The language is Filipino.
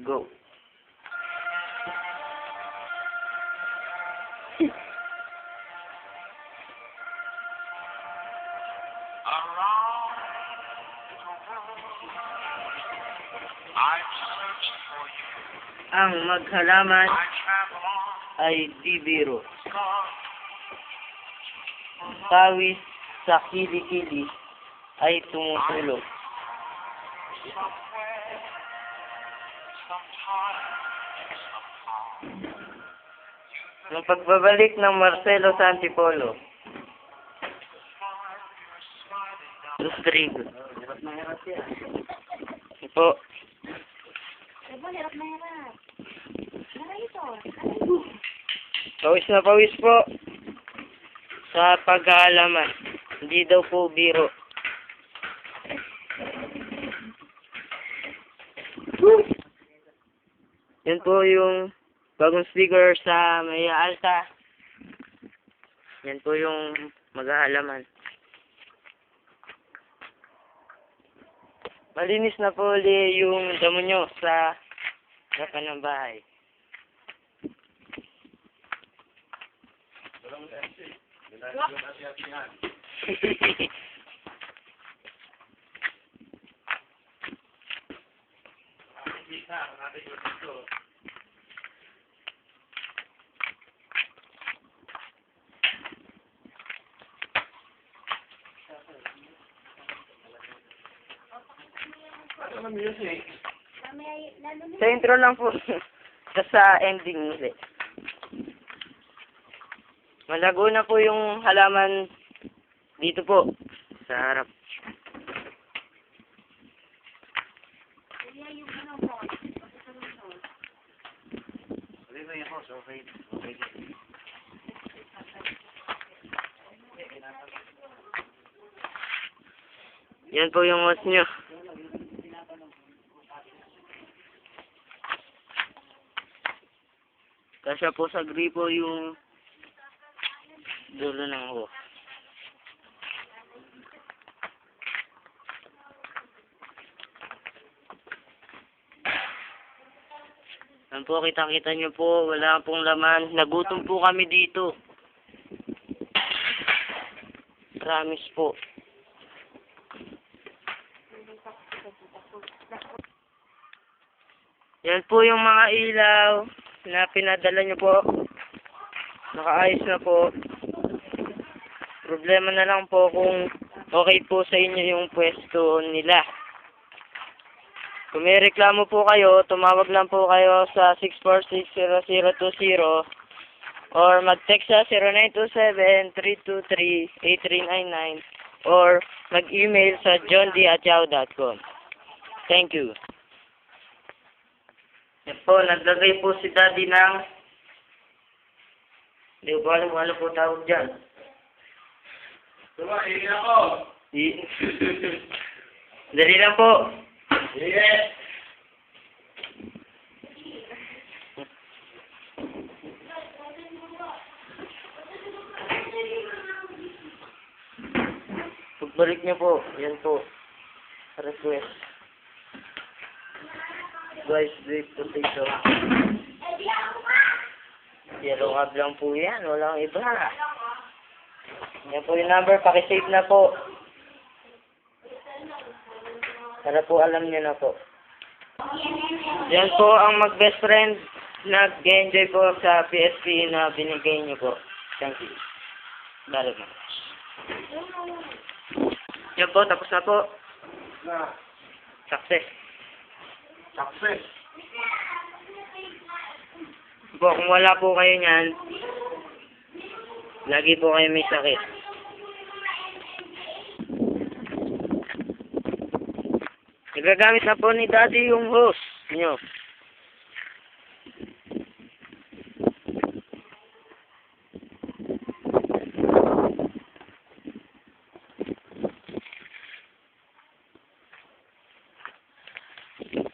Go. Ang maghalaman ay di biro. Pawis sa kilikili ay tumutulog. Ang pagbabalik ng Marcelo sa Antipolo. Rodrigo. Po. Hirap na hirap. Ito. Pawis po sa pag-aalaman. Hindi daw po biro. Yan po yung bagong speaker sa Maya Alta. Yan po yung mag-aalaman. Malinis na po ulit yung damo nyo sa harapan ng bahay. Sa intro lang po. Sa ending ulit. Malago na po yung halaman dito po sa harap. Yan po yung hose nyo. Kasya po sa gripo yung dulo ng hose. Yan po, kita-kita nyo po, wala pong laman. Nagutom po kami dito. Promise po. Yan po yung mga ilaw na pinadala nyo po. Nakaayos na po. Problema na lang po kung okay po sa inyo yung pwesto nila. Kung may reklamo po kayo, tumawag lang po kayo sa 646-0020 or mag-text sa 0927-323-8399 or mag-email sa johnd@yahoo.com. Thank you. Yan po, naglagay po si Daddy ng hindi ko alam kung ano po tawag dyan. Diba, hingin ako. Dali lang po. Sige. Pagbalik niyo po, yan po. Request. Guys, baked potato. Yellow cab lang po yan, walang iba. Yan po yung number, pakisave na po. Para po alam niyo na po. Yan po ang mag-best friend. Nag-enjoy po sa PSP na binigay niyo po. Thank you. Very much. Yan po, tapos na po. Na. Success. Success. Po, kung wala po kayo niyan, lagi po kayo may sakit. Nagagamit na po ni Daddy yung hose nyo.